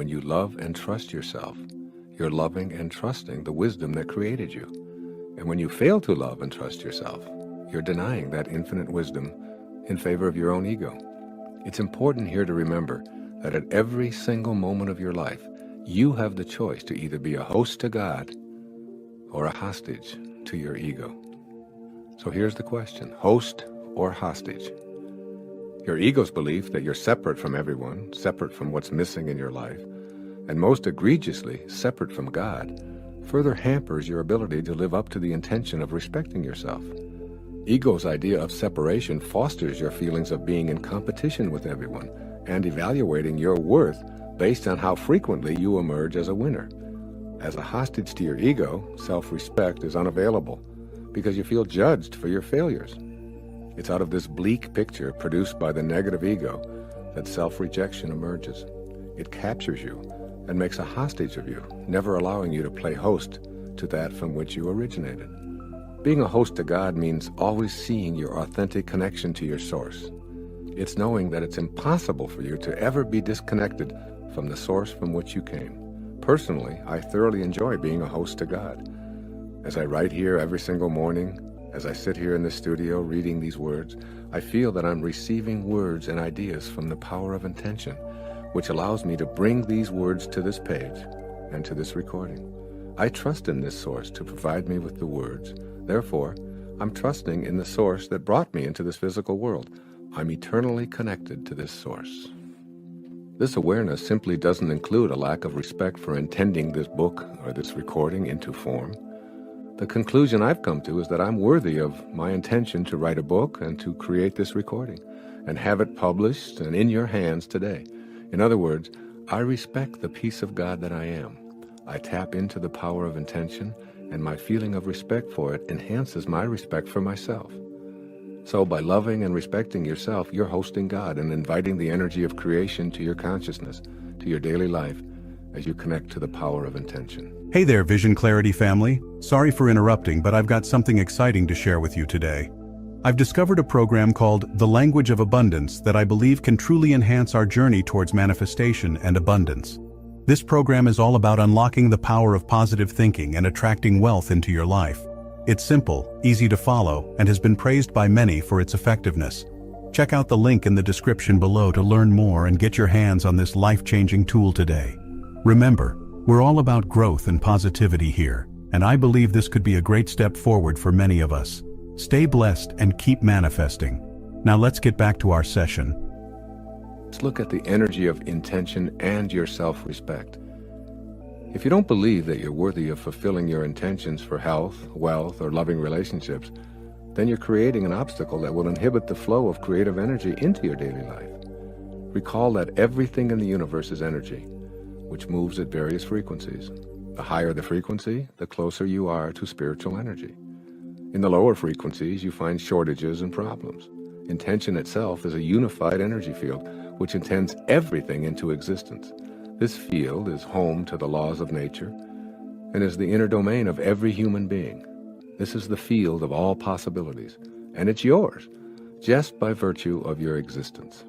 When you love and trust yourself, you're loving and trusting the wisdom that created you. And when you fail to love and trust yourself, you're denying that infinite wisdom in favor of your own ego. It's important here to remember that at every single moment of your life, you have the choice to either be a host to God or a hostage to your ego. So here's the question: host or hostage? Your ego's belief that you're separate from everyone, separate from what's missing in your life, and most egregiously, separate from God, further hampers your ability to live up to the intention of respecting yourself. Ego's idea of separation fosters your feelings of being in competition with everyone and evaluating your worth based on how frequently you emerge as a winner. As a hostage to your ego, self-respect is unavailable because you feel judged for your failures. It's out of this bleak picture produced by the negative ego that self-rejection emerges. It captures you and makes a hostage of you, never allowing you to play host to that from which you originated. Being a host to God means always seeing your authentic connection to your source. It's knowing that it's impossible for you to ever be disconnected from the source from which you came. Personally, I thoroughly enjoy being a host to God. As I write here every single morning, as I sit here in the studio reading these words, I feel that I'm receiving words and ideas from the power of intention, which allows me to bring these words to this page and to this recording. I trust in this source to provide me with the words. Therefore, I'm trusting in the source that brought me into this physical world. I'm eternally connected to this source. This awareness simply doesn't include a lack of respect for intending this book or this recording into form. The conclusion I've come to is that I'm worthy of my intention to write a book and to create this recording and have it published and in your hands today. In other words, I respect the peace of God that I am. I tap into the power of intention, and my feeling of respect for it enhances my respect for myself. So by loving and respecting yourself, you're hosting God and inviting the energy of creation to your consciousness, to your daily life, as you connect to the power of intention. Hey there, Vision Clarity family. Sorry for interrupting, but I've got something exciting to share with you today. I've discovered a program called The Language of Abundance that I believe can truly enhance our journey towards manifestation and abundance. This program is all about unlocking the power of positive thinking and attracting wealth into your life. It's simple, easy to follow, and has been praised by many for its effectiveness. Check out the link in the description below to learn more and get your hands on this life-changing tool today. Remember, we're all about growth and positivity here, and I believe this could be a great step forward for many of us. Stay blessed and keep manifesting. Now let's get back to our session. Let's look at the energy of intention and your self-respect. If you don't believe that you're worthy of fulfilling your intentions for health, wealth, or loving relationships, then you're creating an obstacle that will inhibit the flow of creative energy into your daily life. Recall that everything in the universe is energy, which moves at various frequencies. The higher the frequency, the closer you are to spiritual energy. In the lower frequencies, you find shortages and problems. Intention itself is a unified energy field, which intends everything into existence. This field is home to the laws of nature and is the inner domain of every human being. This is the field of all possibilities, and it's yours, just by virtue of your existence.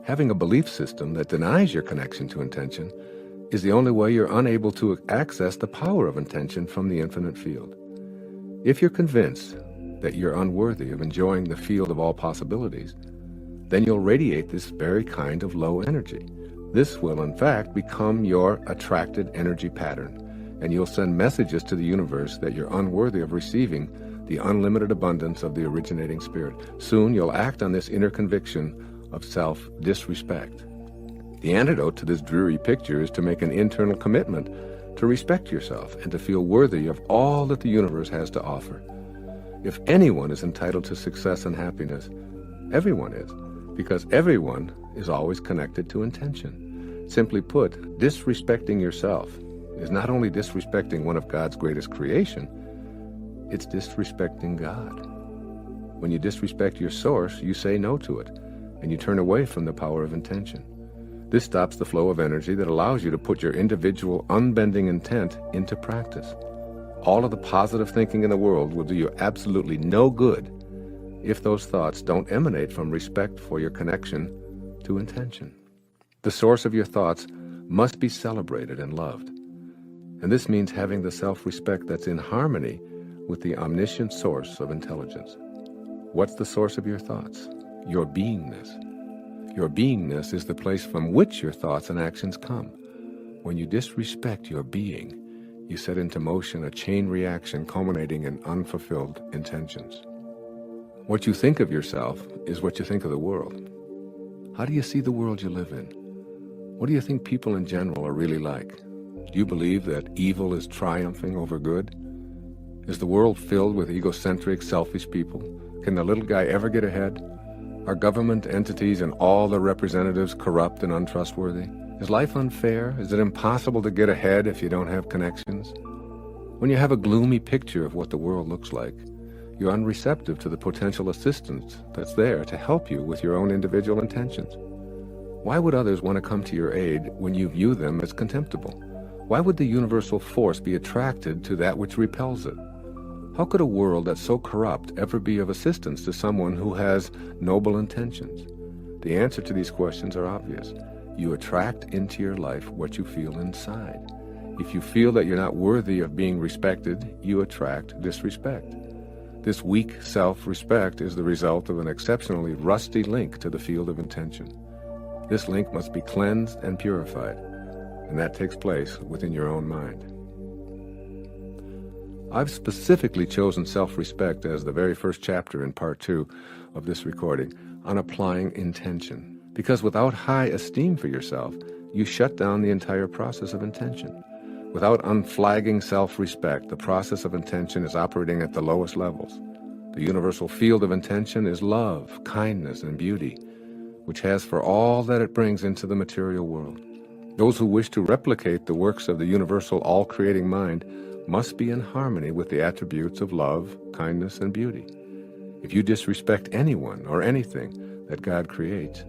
Having a belief system that denies your connection to intention is the only way you're unable to access the power of intention from the infinite field. If you're convinced that you're unworthy of enjoying the field of all possibilities, then you'll radiate this very kind of low energy. This will, in fact, become your attracted energy pattern, and you'll send messages to the universe that you're unworthy of receiving the unlimited abundance of the originating spirit. Soon you'll act on this inner conviction of self-disrespect. The antidote to this dreary picture is to make an internal commitment to respect yourself and to feel worthy of all that the universe has to offer. If anyone is entitled to success and happiness, everyone is, because everyone is always connected to intention. Simply put, disrespecting yourself is not only disrespecting one of God's greatest creation, it's disrespecting God. When you disrespect your source, you say no to it, and you turn away from the power of intention. This stops the flow of energy that allows you to put your individual, unbending intent into practice. All of the positive thinking in the world will do you absolutely no good if those thoughts don't emanate from respect for your connection to intention. The source of your thoughts must be celebrated and loved. And this means having the self-respect that's in harmony with the omniscient source of intelligence. What's the source of your thoughts? Your beingness. Your beingness is the place from which your thoughts and actions come. When you disrespect your being, you set into motion a chain reaction culminating in unfulfilled intentions. What you think of yourself is what you think of the world. How do you see the world you live in? What do you think people in general are really like? Do you believe that evil is triumphing over good? Is the world filled with egocentric, selfish people? Can the little guy ever get ahead? Are government entities and all their representatives corrupt and untrustworthy? Is life unfair? Is it impossible to get ahead if you don't have connections? When you have a gloomy picture of what the world looks like, you're unreceptive to the potential assistance that's there to help you with your own individual intentions. Why would others want to come to your aid when you view them as contemptible? Why would the universal force be attracted to that which repels it? How could a world that's so corrupt ever be of assistance to someone who has noble intentions? The answer to these questions are obvious. You attract into your life what you feel inside. If you feel that you're not worthy of being respected, you attract disrespect. This weak self-respect is the result of an exceptionally rusty link to the field of intention. This link must be cleansed and purified, and that takes place within your own mind. I've specifically chosen self-respect as the very first chapter in part 2 of this recording on applying intention, because without high esteem for yourself, you shut down the entire process of intention. Without unflagging self-respect, the process of intention is operating at the lowest levels. The universal field of intention is love, kindness, and beauty, which has for all that it brings into the material world. Those who wish to replicate the works of the universal all-creating mind must be in harmony with the attributes of love, kindness, and beauty. If you disrespect anyone or anything that God creates,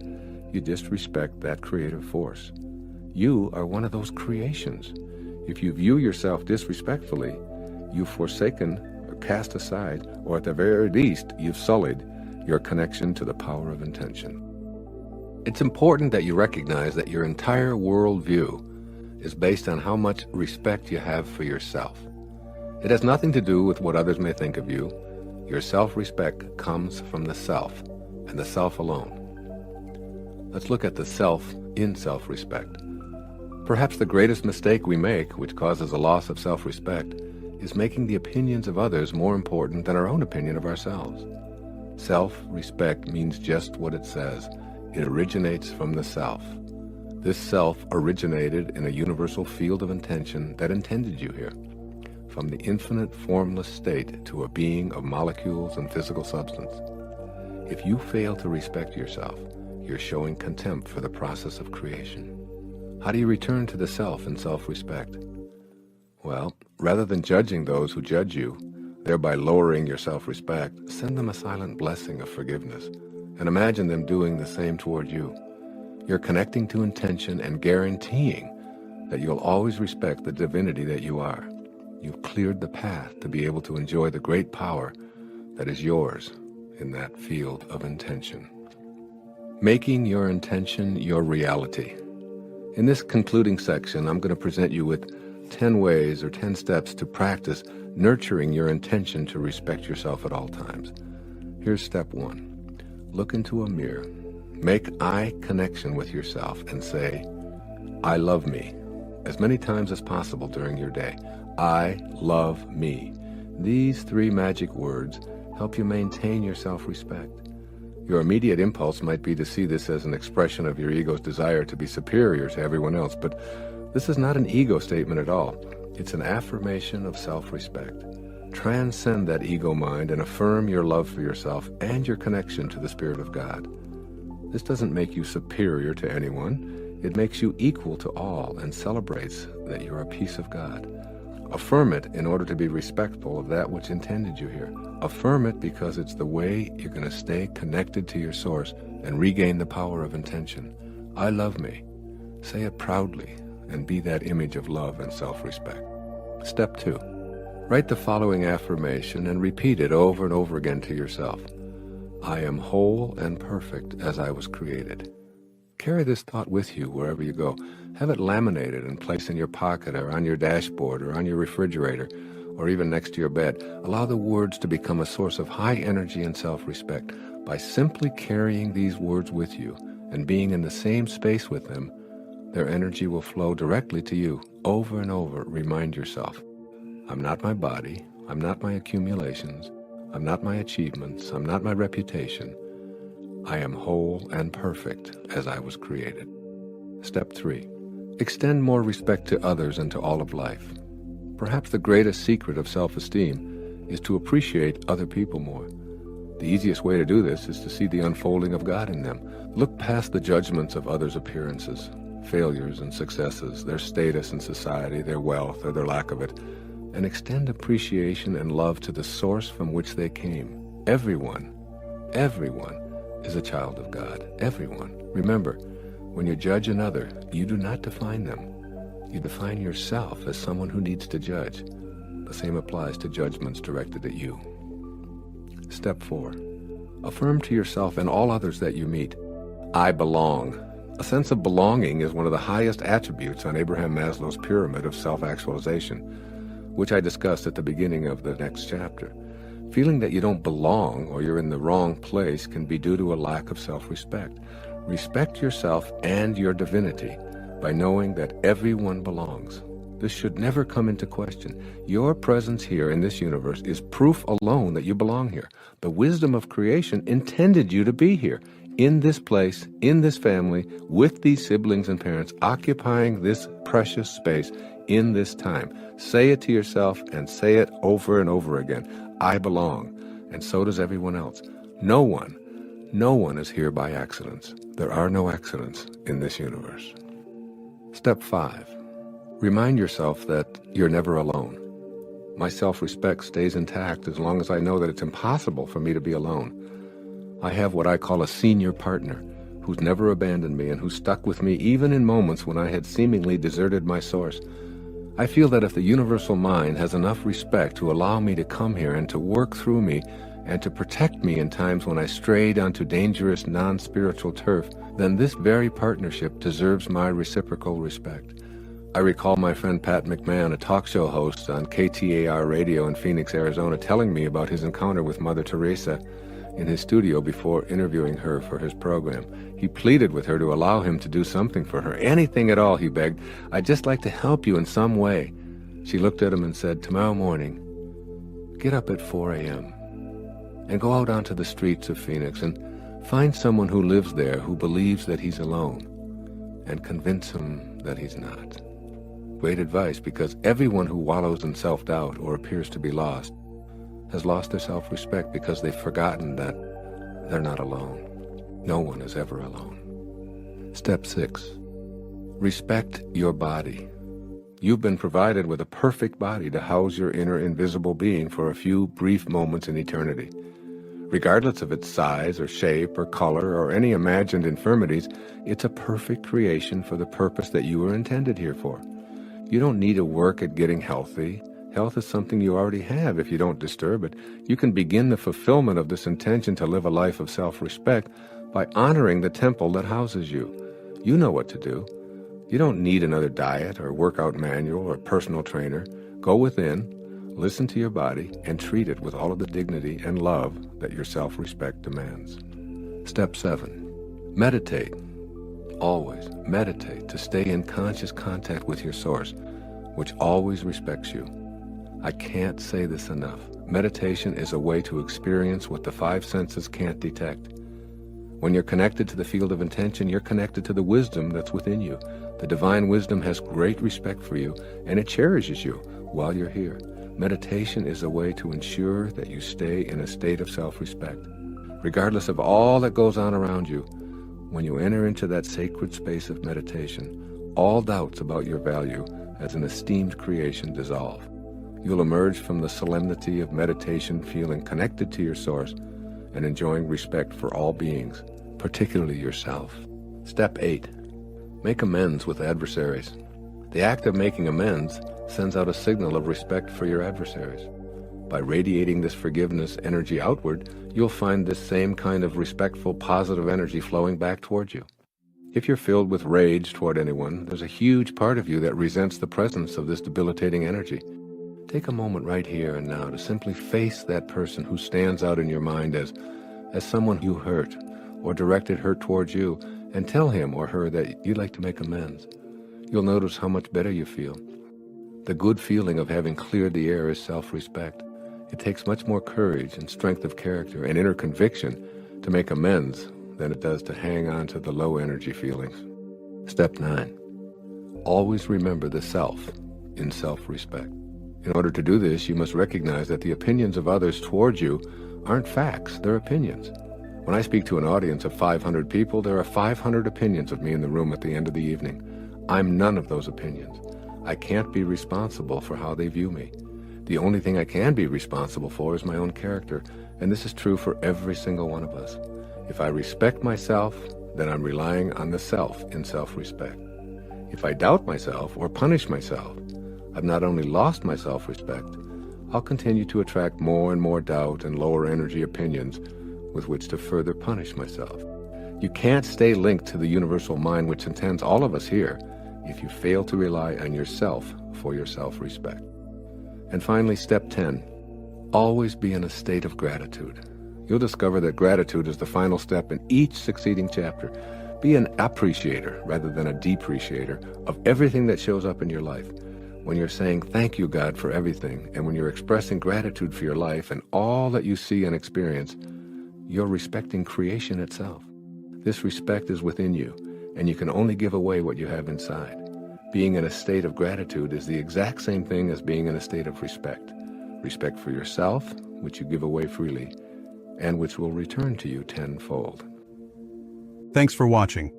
you disrespect that creative force. You are one of those creations. If you view yourself disrespectfully, you've forsaken or cast aside, or at the very least, you've sullied your connection to the power of intention. It's important that you recognize that your entire worldview is based on how much respect you have for yourself. It has nothing to do with what others may think of you. Your self-respect comes from the self, and the self alone. Let's look at the self in self-respect. Perhaps the greatest mistake we make, which causes a loss of self-respect, is making the opinions of others more important than our own opinion of ourselves. Self-respect means just what it says. It originates from the self. This self originated in a universal field of intention that intended you here, from the infinite formless state to a being of molecules and physical substance. If you fail to respect yourself, you're showing contempt for the process of creation. How do you return to the self in self-respect? Well, rather than judging those who judge you, thereby lowering your self-respect, send them a silent blessing of forgiveness, and imagine them doing the same toward you. You're connecting to intention and guaranteeing that you'll always respect the divinity that you are. You've cleared the path to be able to enjoy the great power that is yours in that field of intention. Making your intention your reality. In this concluding section, I'm going to present you with 10 ways or 10 steps to practice nurturing your intention to respect yourself at all times. Here's step 1. Look into a mirror. Make eye connection with yourself and say, I love me, as many times as possible during your day. I love me. These 3 magic words help you maintain your self-respect. Your immediate impulse might be to see this as an expression of your ego's desire to be superior to everyone else, but this is not an ego statement at all. It's an affirmation of self-respect. Transcend that ego mind and affirm your love for yourself and your connection to the Spirit of God. This doesn't make you superior to anyone. It makes you equal to all and celebrates that you're a piece of God. Affirm it in order to be respectful of that which intended you here. Affirm it because it's the way you're going to stay connected to your source and regain the power of intention. I love me. Say it proudly and be that image of love and self-respect. Step 2. Write the following affirmation and repeat it over and over again to yourself. I am whole and perfect as I was created, Carry this thought with you wherever you go. Have it laminated and placed in your pocket or on your dashboard or on your refrigerator or even next to your bed. Allow the words to become a source of high energy and self-respect. By simply carrying these words with you and being in the same space with them, their energy will flow directly to you. Over and over, remind yourself, I'm not my body, I'm not my accumulations, I'm not my achievements, I'm not my reputation. I am whole and perfect as I was created. Step 3. Extend more respect to others and to all of life. Perhaps the greatest secret of self-esteem is to appreciate other people more. The easiest way to do this is to see the unfolding of God in them. Look past the judgments of others' appearances, failures and successes, their status in society, their wealth or their lack of it, and extend appreciation and love to the source from which they came. Everyone is a child of God. Everyone. Remember, when you judge another, you do not define them. You define yourself as someone who needs to judge. The same applies to judgments directed at you. Step 4. Affirm to yourself and all others that you meet, I belong. A sense of belonging is one of the highest attributes on Abraham Maslow's pyramid of self-actualization, which I discussed at the beginning of the next chapter. Feeling that you don't belong or you're in the wrong place can be due to a lack of self-respect. Respect yourself and your divinity by knowing that everyone belongs. This should never come into question. Your presence here in this universe is proof alone that you belong here. The wisdom of creation intended you to be here, in this place, in this family, with these siblings and parents, occupying this precious space in this time. Say it to yourself and say it over and over again. I belong, and so does everyone else. No one is here by accidents. There are no accidents in this universe. Step 5. Remind yourself that you're never alone. My self-respect stays intact as long as I know that it's impossible for me to be alone. I have what I call a senior partner who's never abandoned me and who stuck with me even in moments when I had seemingly deserted my source. I feel that if the universal mind has enough respect to allow me to come here and to work through me and to protect me in times when I strayed onto dangerous non-spiritual turf, then this very partnership deserves my reciprocal respect. I recall my friend Pat McMahon, a talk show host on KTAR radio in Phoenix, Arizona, telling me about his encounter with Mother Teresa in his studio before interviewing her for his program. He pleaded with her to allow him to do something for her. Anything at all, he begged. I'd just like to help you in some way. She looked at him and said, tomorrow morning, get up at 4 a.m. and go out onto the streets of Phoenix and find someone who lives there who believes that he's alone and convince him that he's not. Great advice, because everyone who wallows in self-doubt or appears to be lost has lost their self-respect because they've forgotten that they're not alone. No one is ever alone. Step 6. Respect your body. You've been provided with a perfect body to house your inner invisible being for a few brief moments in eternity. Regardless of its size or shape or color or any imagined infirmities, it's a perfect creation for the purpose that you were intended here for. You don't need to work at getting healthy. Health is something you already have if you don't disturb it. You can begin the fulfillment of this intention to live a life of self-respect by honoring the temple that houses you. You know what to do. You don't need another diet or workout manual or personal trainer. Go within, listen to your body, and treat it with all of the dignity and love that your self-respect demands. Step 7. Meditate. Always meditate to stay in conscious contact with your source, which always respects you. I can't say this enough. Meditation is a way to experience what the 5 senses can't detect. When you're connected to the field of intention, you're connected to the wisdom that's within you. The divine wisdom has great respect for you, and it cherishes you while you're here. Meditation is a way to ensure that you stay in a state of self-respect. Regardless of all that goes on around you, when you enter into that sacred space of meditation, all doubts about your value as an esteemed creation dissolve. You'll emerge from the solemnity of meditation feeling connected to your source and enjoying respect for all beings, particularly yourself. Step 8. Make amends with adversaries. The act of making amends sends out a signal of respect for your adversaries. By radiating this forgiveness energy outward, you'll find this same kind of respectful, positive energy flowing back towards you. If you're filled with rage toward anyone, there's a huge part of you that resents the presence of this debilitating energy. Take a moment right here and now to simply face that person who stands out in your mind as someone you hurt or directed hurt towards you, and tell him or her that you'd like to make amends. You'll notice how much better you feel. The good feeling of having cleared the air is self-respect. It takes much more courage and strength of character and inner conviction to make amends than it does to hang on to the low energy feelings. Step 9. Always remember the self in self-respect. In order to do this, you must recognize that the opinions of others towards you aren't facts, they're opinions. When I speak to an audience of 500 people, there are 500 opinions of me in the room at the end of the evening. I'm none of those opinions. I can't be responsible for how they view me. The only thing I can be responsible for is my own character, and this is true for every single one of us. If I respect myself, then I'm relying on the self in self-respect. If I doubt myself or punish myself, I've not only lost my self-respect, I'll continue to attract more and more doubt and lower energy opinions with which to further punish myself. You can't stay linked to the universal mind which intends all of us here if you fail to rely on yourself for your self-respect. And finally, step 10, always be in a state of gratitude. You'll discover that gratitude is the final step in each succeeding chapter. Be an appreciator rather than a depreciator of everything that shows up in your life. When you're saying thank you, God, for everything, and when you're expressing gratitude for your life and all that you see and experience, you're respecting creation itself. This respect is within you, and you can only give away what you have inside. Being in a state of gratitude is the exact same thing as being in a state of respect. Respect for yourself, which you give away freely, and which will return to you tenfold. Thanks for watching.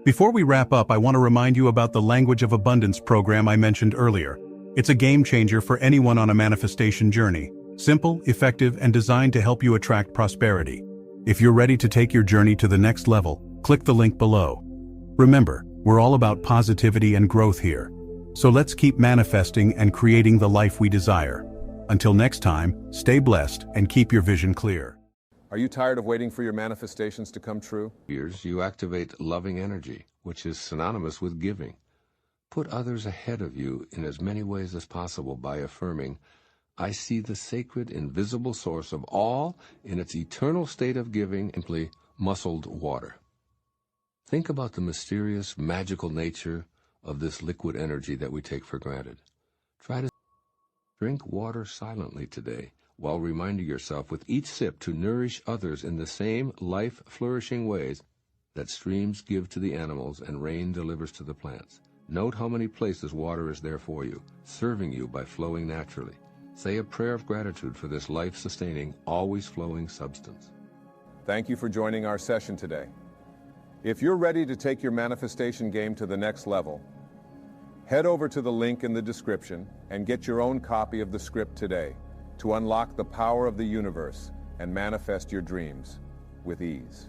Before we wrap up, I want to remind you about the Language of Abundance program I mentioned earlier. It's a game changer for anyone on a manifestation journey. Simple, effective, and designed to help you attract prosperity. If you're ready to take your journey to the next level, click the link below. Remember, we're all about positivity and growth here. So let's keep manifesting and creating the life we desire. Until next time, stay blessed and keep your vision clear. Are you tired of waiting for your manifestations to come true? You activate loving energy, which is synonymous with giving. Put others ahead of you in as many ways as possible by affirming, I see the sacred, invisible source of all in its eternal state of giving, simply muscled water. Think about the mysterious, magical nature of this liquid energy that we take for granted. Try to drink water silently today, while reminding yourself with each sip to nourish others in the same life-flourishing ways that streams give to the animals and rain delivers to the plants. Note how many places water is there for you, serving you by flowing naturally. Say a prayer of gratitude for this life-sustaining, always-flowing substance. Thank you for joining our session today. If you're ready to take your manifestation game to the next level, head over to the link in the description and get your own copy of the script today to unlock the power of the universe and manifest your dreams with ease.